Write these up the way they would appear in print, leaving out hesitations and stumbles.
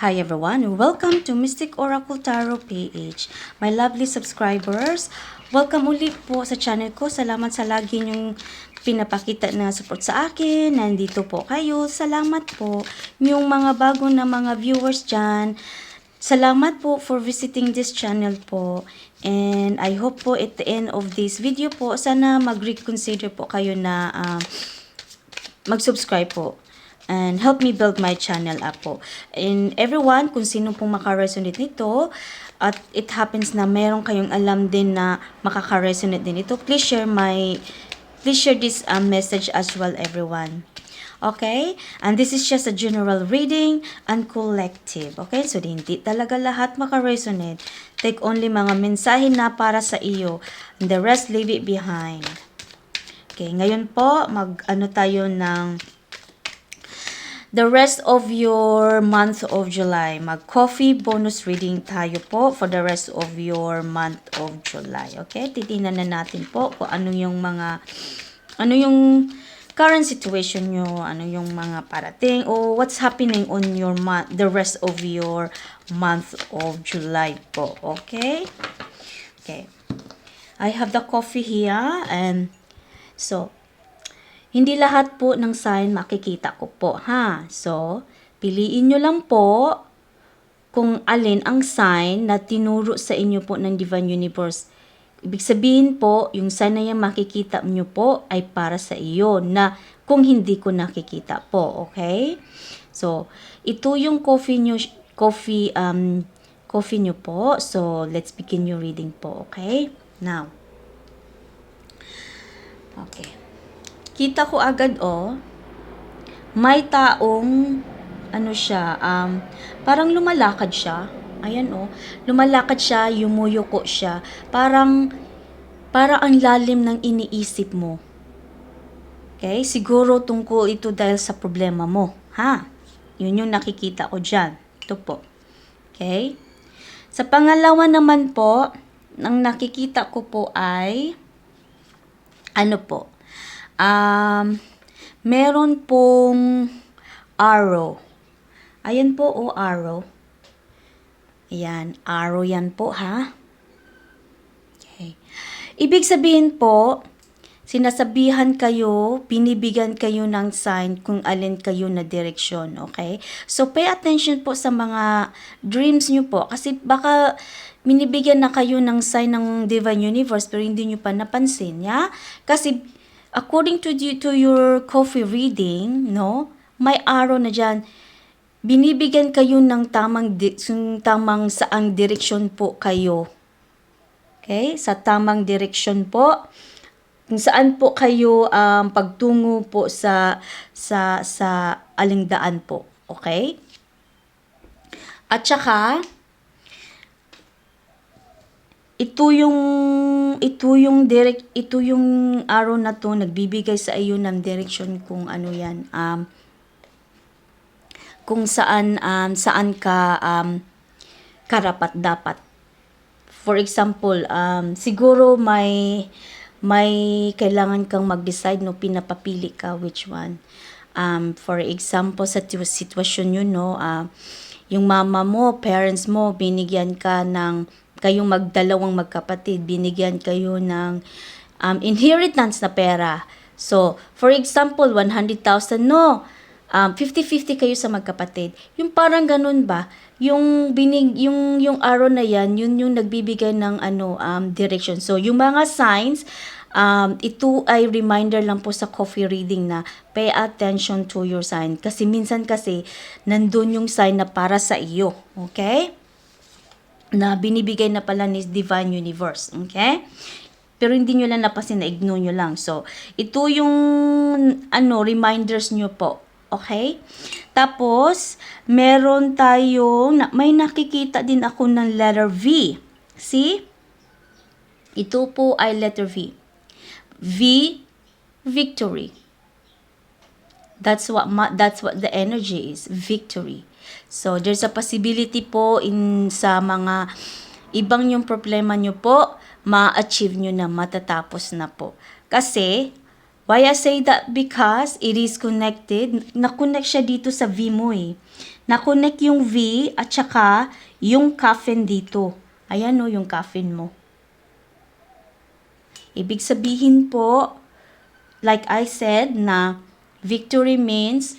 Hi everyone, welcome to Mystic Oracle Tarot PH. My lovely subscribers, welcome ulit po sa channel ko. Salamat sa lagi niyong pinapakita na support sa akin. Nandito po kayo. Salamat po. Yung mga bago na mga viewers dyan, salamat po for visiting this channel po. And I hope po at the end of this video po, sana mag-reconsider po kayo na mag-subscribe po. And help me build my channel up po. And everyone, kung sino pong makaresonate nito, at it happens na meron kayong alam din na makaka-resonate din ito, please share this message as well, everyone. Okay? And this is just a general reading and collective. Okay? So, hindi talaga lahat makaresonate. Take only mga mensahe na para sa iyo. And the rest, leave it behind. Okay? Ngayon po, mag-ano tayo ng the rest of your month of July. Mag-coffee bonus reading tayo po for the rest of your month of July. Okay? Titingnan na natin po kung ano yung current situation nyo, ano yung mga parating, o what's happening on your month, the rest of your month of July po. Okay? Okay. I have the coffee here, and so, hindi lahat po ng sign makikita ko po, ha? So, piliin nyo lang po kung alin ang sign na tinuro sa inyo po ng Divine Universe. Ibig sabihin po, yung sign na yan makikita nyo po ay para sa iyo na kung hindi ko nakikita po, okay? So, ito yung coffee nyo po. So, let's begin your reading po, okay? Now, okay. Kita ko agad, may taong, parang lumalakad siya. Ayan, lumalakad siya, yumuyuko siya. Parang ang lalim ng iniisip mo. Okay? Siguro tungkol ito dahil sa problema mo. Ha? Yun yung nakikita ko dyan. Ito po. Okay? Sa pangalawa naman po, ang nakikita ko po ay, meron pong arrow. Ayan po, arrow. Ayan, arrow yan po, ha? Okay. Ibig sabihin po, sinasabihan kayo, binibigyan kayo ng sign kung alin kayo na direksyon, okay? So, pay attention po sa mga dreams nyo po, kasi baka binibigyan na kayo ng sign ng Divine Universe, pero hindi nyo pa napansin, ya? Kasi, according to your coffee reading, may arrow na dyan. Binibigyan kayo ng tamang saang direksyon po kayo. Okay? Sa tamang direksyon po. Kung saan po kayo pagtungo po sa aling daan po. Okay? At saka, ito yung arrow na to nagbibigay sa iyo ng direction kung ano yan, kung saan ka karapat dapat. For example, siguro may kailangan kang mag-decide, pinapapili ka which one. For example, sa sitwasyon yun, yung mama mo, parents mo, binigyan ka ng kayong magdalawang magkapatid, binigyan kayo ng inheritance na pera. So, for example, 100,000, 50-50 kayo sa magkapatid. Yung parang ganun ba? Yung arrow na yan, yun yung nagbibigay ng direction. So, yung mga signs, ito ay reminder lang po sa coffee reading na pay attention to your sign. Kasi minsan nandun yung sign na para sa iyo. Okay? Na binibigay na pala ni Divine Universe. Okay? Pero hindi nyo lang napasin, na ignore nyo lang. So, ito yung reminders nyo po. Okay? Tapos, meron tayong, may nakikita din ako ng letter V. See? Ito po ay letter V. V, victory. That's what the energy is, victory. So, there's a possibility po sa mga ibang yung problema nyo po, ma-achieve nyo na, matatapos na po. Kasi, why I say that? Because it is connected, na-connect siya dito sa V mo . Na-connect yung V at saka yung coffin dito. Ayan o, yung coffin mo. Ibig sabihin po, like I said, na victory means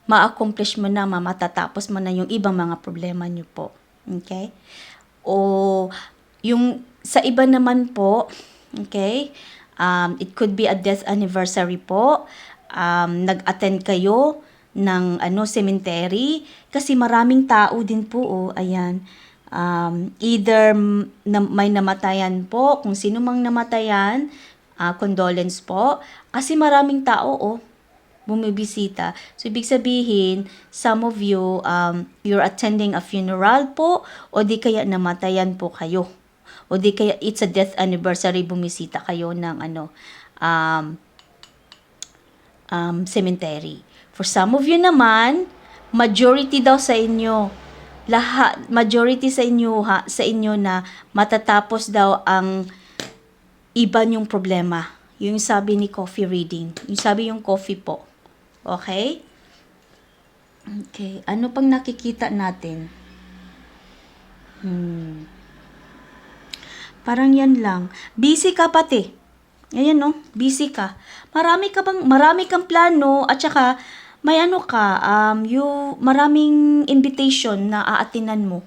ma-accomplish mo na, matatapos mo na yung ibang mga problema niyo po. Okay? O yung sa iba naman po, okay, it could be a death anniversary po. Nag-attend kayo ng cemetery kasi maraming tao din po, ayan. Either may namatayan po, kung sino mang namatayan, condolence po. Kasi maraming tao, bumibisita. So, ibig sabihin, some of you, you're attending a funeral po, o di kaya namatayan po kayo. O di kaya it's a death anniversary, bumisita kayo ng cemetery. For some of you naman, majority daw sa inyo, majority sa inyo na matatapos daw ang iba niyong problema. Yung sabi ni coffee reading. Yung sabi yung coffee po. Okay? Okay. Ano pang nakikita natin? Parang yan lang. Busy ka pati. Ayan no, busy ka. Marami kang plano at saka may maraming invitation na aatinan mo.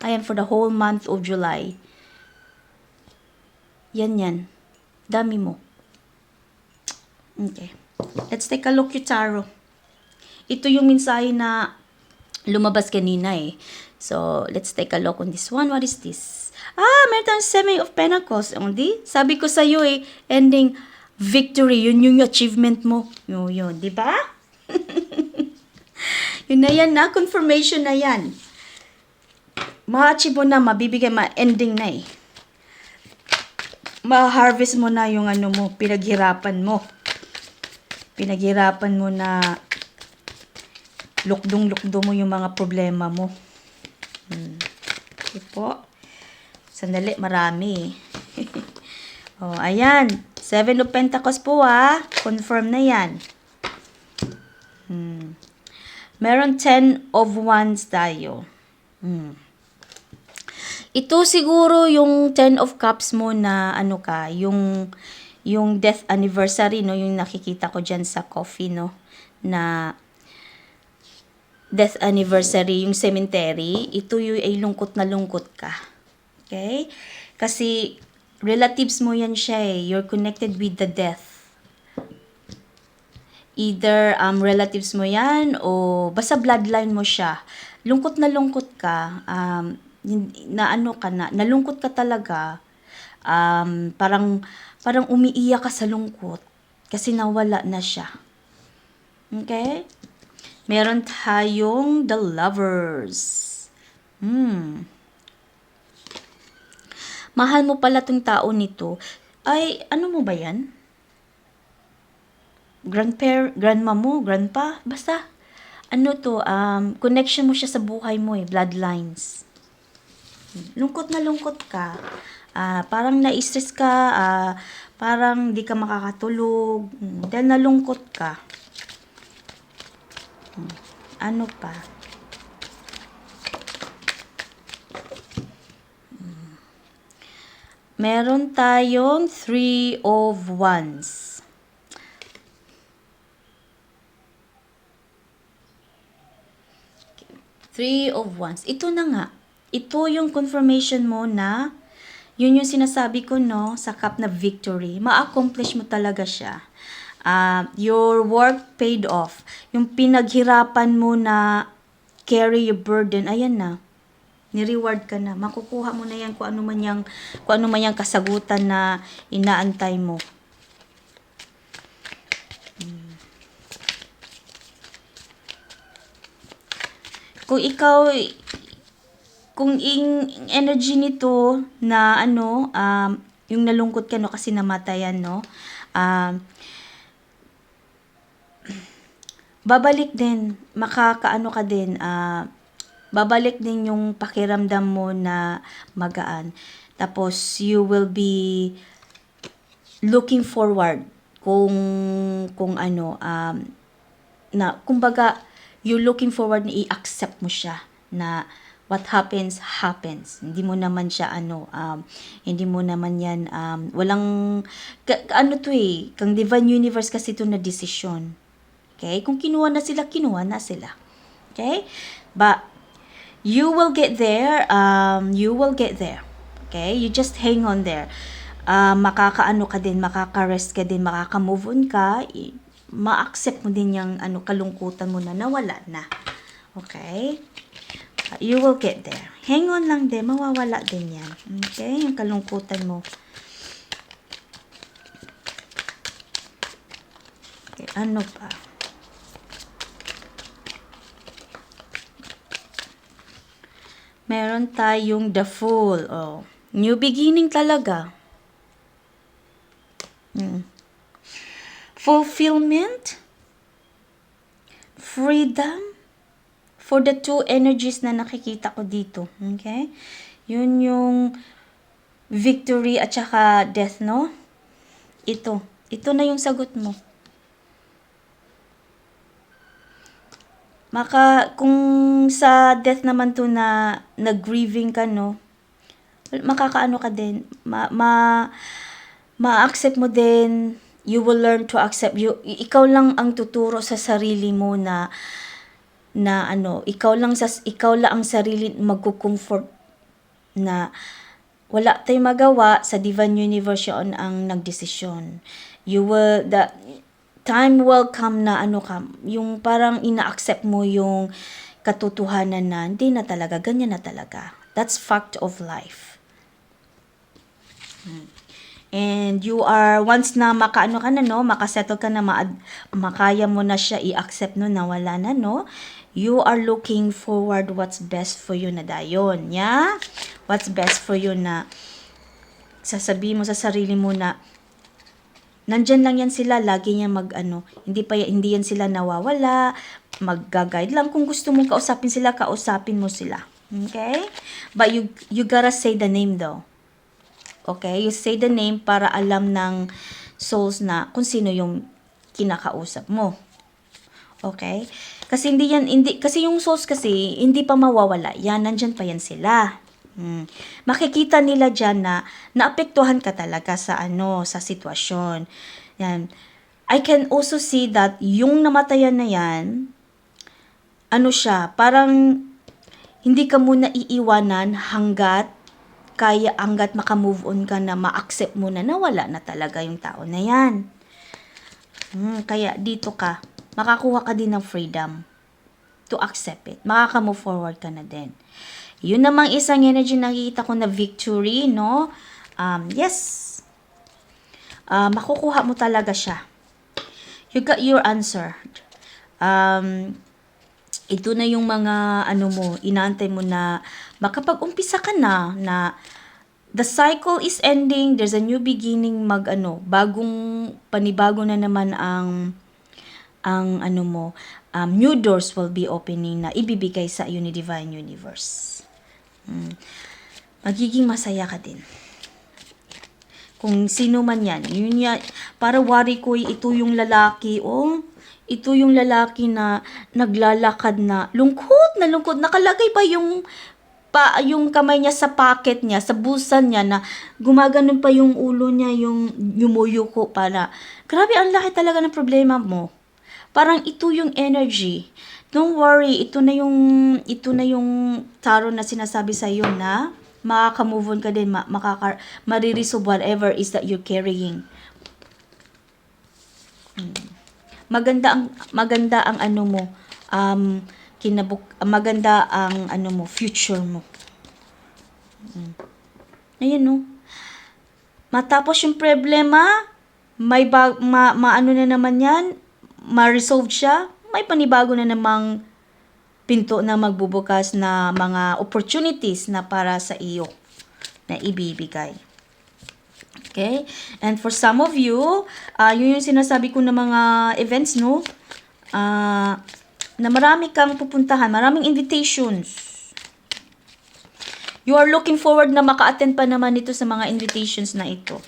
Ayan, for the whole month of July. Yan. Dami mo. Okay. Let's take a look yung tarot. Ito yung mensahe na lumabas kanina eh. So, let's take a look on this one. What is this? Meron tayong Seven of Pentacles. Hindi? Sabi ko sa'yo ending victory. Yun yung achievement mo. Yun. Di ba? Yun na yan na. Confirmation na yan. Ma-achieve mo na. Mabibigay. Ma-ending na eh. Ma-harvest mo na yung pinaghirapan mo. Pinaghirapan mo na lukdong-lukdo mo yung mga problema mo. Okay po. Sandali, marami. Ayan. Seven of Pentacles po Confirm na yan. Meron 10 of Wands tayo. Ito siguro yung 10 of Cups mo na yung death anniversary, no? Yung nakikita ko dyan sa coffee, no? Na death anniversary, yung cemetery, ito yung ay lungkot na lungkot ka. Okay? Kasi relatives mo yan siya eh. You're connected with the death. Either relatives mo yan o basta bloodline mo siya. Lungkot na lungkot ka. Nalungkot ka talaga. Parang umiiyak ka sa lungkot kasi nawala na siya. Okay? Meron tayong the Lovers. Mahal mo pala tong tao nito. Ay, ano mo ba yan? Grandma mo, grandpa, basta. Connection mo siya sa buhay mo bloodlines. Lungkot na lungkot ka. Parang na-stress ka, parang di ka makakatulog, dahil nalungkot ka. Ano pa? Meron tayong 3 of Wands. Three of Wands. Ito na nga. Ito yung confirmation mo na yun yung sinasabi ko, no, sa cup na victory. Ma-accomplish mo talaga siya. Your work paid off. Yung pinaghirapan mo na carry your burden, ayan na. Ni-reward ka na. Makukuha mo na yan kung ano man yung kasagutan na inaantay mo. Kung energy nito na yung nalungkot ka, no, kasi namatayan, no, babalik din, makakaano ka din, babalik din yung pakiramdam mo na magaan. Tapos, you will be looking forward kung kumbaga, you're looking forward na i-accept mo siya na what happens, happens. Hindi mo naman siya hindi mo naman yan, walang, ano to kang divine universe kasi ito na desisyon. Okay? Kung kinuha na sila, kinuha na sila. Okay? But, you will get there, you will get there. Okay? You just hang on there. Makakaano ka din, makaka-rest ka din, makaka-move on ka, ma-accept mo din yung kalungkutan mo na nawala na. Okay? You will get there. Hang on lang din, mawawala din yan. Okay? Yung kalungkutan mo. Okay, ano pa? Meron tayong the Fool. Oh, new beginning talaga. Fulfillment, freedom, for the two energies na nakikita ko dito. Okay? Yun yung victory at saka death, no? Ito na yung sagot mo. Kung sa death naman to na nag-grieving ka, no? Makakaano ka din. Ma-accept mo din. You will learn to accept. Ikaw lang ang tuturo sa sarili mo na ikaw lang ang sarili magko-comfort na wala tayong magawa, sa divine universe yun ang nagdesisyon. The time will come na yung parang ina-accept mo yung katotohanan na hindi na talaga, ganyan na talaga. That's fact of life. And you are, once na makaano ka na, no, makasettle ka na, makaya mo na siya i-accept, no, na wala na, no, you are looking forward what's best for you na dayon, yeah? What's best for you na sasabihin mo sa sarili mo na nandyan lang yan sila, lagi niya hindi yan sila nawawala, mag-guide lang. Kung gusto mong kausapin sila, kausapin mo sila. Okay? But you gotta say the name though. Okay? You say the name para alam ng souls na kung sino yung kinakausap mo. Okay? Kasi kasi yung souls kasi, hindi pa mawawala. Yan, nandyan pa yan sila. Makikita nila dyan na naapektuhan ka talaga sa sitwasyon. Yan. I can also see that yung namatayan na yan, parang hindi ka muna iiwanan hanggat makamove on ka na, ma-accept mo na wala na talaga yung tao na yan. Kaya dito ka, makakuha ka din ng freedom to accept it. Makaka-move forward ka na din. Yun namang isang energy nakikita ko na victory, no? Yes. Makukuha mo talaga siya. You got your answer. Ito na yung mga inaantay mo na makapag-umpisa ka na the cycle is ending, there's a new beginning, panibago na naman ang new doors will be opening na ibibigay sa iyo ni Divine Universe. Magiging masaya ka din. Kung sino man yan, yun yan, para wari ko, ito yung lalaki, ito yung lalaki na naglalakad na lungkot, nakalagay pa yung kamay niya sa pocket niya, sa busan niya, na gumaganon pa yung ulo niya, yung yumuyuko para, grabe, ang laki talaga ng problema mo. Parang ito yung energy. Don't worry, ito na yung tarot na sinasabi sa iyo na makaka-move on ka din, mariresolve whatever is that you're carrying. Maganda ang maganda ang future mo. Ayun, no. Matapos yung problema, maano na naman yan, ma-resolve siya, may panibago na namang pinto na magbubukas na mga opportunities na para sa iyo na ibibigay. Okay? And for some of you, yun yung sinasabi ko na mga events, no? Na marami kang pupuntahan, maraming invitations. You are looking forward na maka-attend pa naman ito sa mga invitations na ito.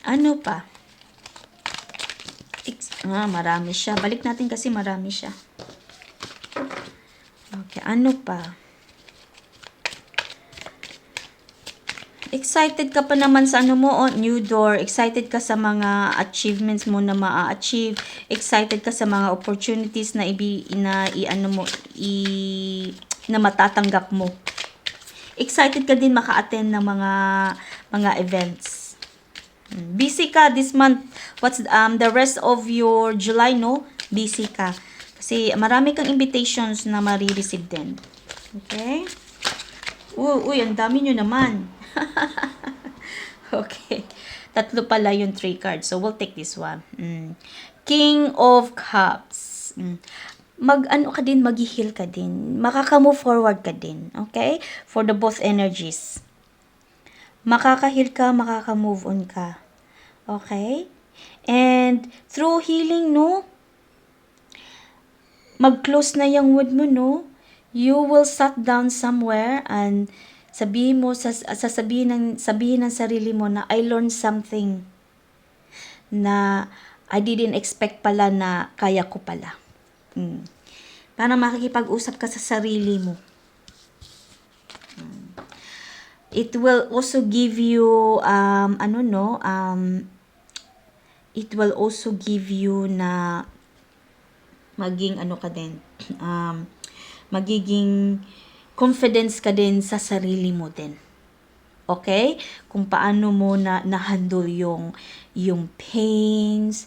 Ano pa? Marami siya. Balik natin kasi marami siya. Okay, ano pa? Excited ka pa naman sa ano mo, new door. Excited ka sa mga achievements mo na ma-achieve. Excited ka sa mga opportunities na na matatanggap mo. Excited ka din maka-attend ng mga events. Busy ka this month. What's the rest of your July, no? Busy ka. Kasi marami kang invitations na ma-receive din. Okay? Uy, ang dami nyo naman. Okay. Tatlo pala yung 3 cards. So, we'll take this one. King of Cups. Mag-ano ka din, mag-heal ka din. Makaka-move forward ka din. Okay? For the both energies. Makaka-heal ka, makaka-move on ka. Okay? And, through healing, no? Mag-close na yung wood mo, no? You will sit down somewhere and sabihin ng sarili mo na I learned something na I didn't expect pala na kaya ko pala. Para makikipag-usap ka sa sarili mo. It will also give you it will also give you na maging magiging confidence ka din sa sarili mo din. Okay? Kung paano mo na-handle yung pains,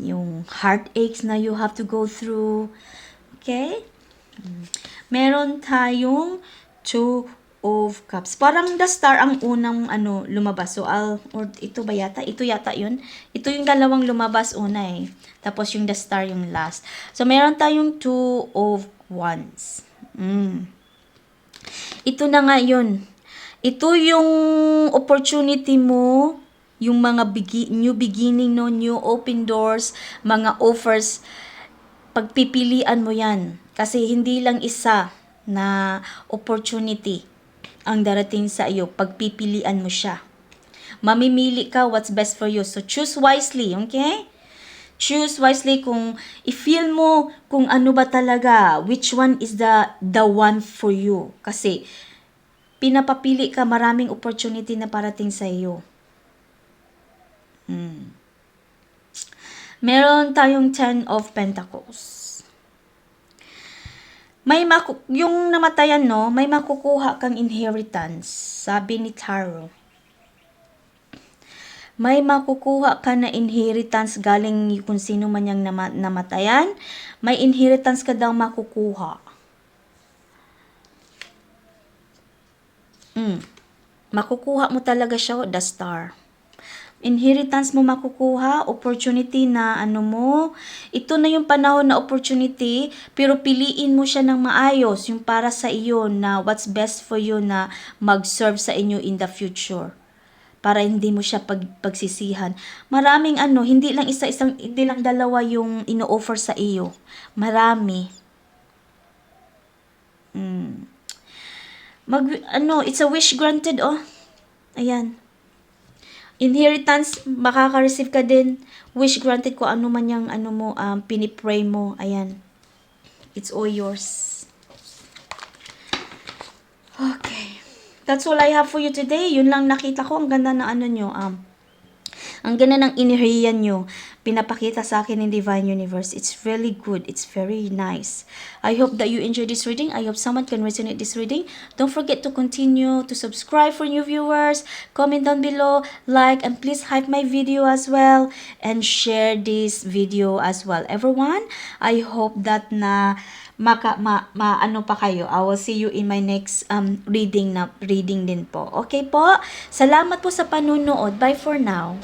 yung heartaches na you have to go through. Okay? Meron tayong 2 of Cups. Parang the Star ang unang lumabas. So, or ito ba yata? Ito yata yun. Ito yung dalawang lumabas una eh. Tapos yung the Star yung last. So, meron tayong 2 of Wands. Ito na nga yun. Ito yung opportunity mo, yung mga new beginning, no, new open doors, mga offers. Pagpipilian mo yan. Kasi hindi lang isa na opportunity ang darating sa iyo. Pagpipilian mo siya. Mamimili ka what's best for you. So, choose wisely, okay? Choose wisely kung i-feel mo kung ano ba talaga, which one is the one for you. Kasi, pinapapili ka, maraming opportunity na parating sa iyo. Meron tayong 10 of Pentacles. Yung namatayan, no, may makukuha kang inheritance, sabi ni Tarot. May makukuha ka na inheritance galing kung sino man yung namatayan. May inheritance ka daw makukuha. Makukuha mo talaga siya, the Star. Inheritance mo makukuha, opportunity na ito na yung panahon na opportunity, pero piliin mo siya ng maayos, yung para sa iyo na what's best for you na mag-serve sa inyo in the future. Para hindi mo siya pagsisihan. Maraming hindi lang hindi lang dalawa yung ino-offer sa iyo. Marami. It's a wish granted, oh. Ayan. Inheritance, makaka-receive ka din. Wish granted ko ano man yung pinipray mo. Ayan. It's all yours. Okay. That's all I have for you today. Yun lang nakita ko. Ang ganda na nyo. Ang ganda ng enerhiya nyo. Pinapakita sa akin in Divine Universe. It's really good. It's very nice. I hope that you enjoy this reading. I hope someone can resonate this reading. Don't forget to continue to subscribe for new viewers. Comment down below. Like and please hype my video as well. And share this video as well. Everyone, I hope that pa kayo. I will see you in my next reading din po. Okay po? Salamat po sa panunood. Bye for now.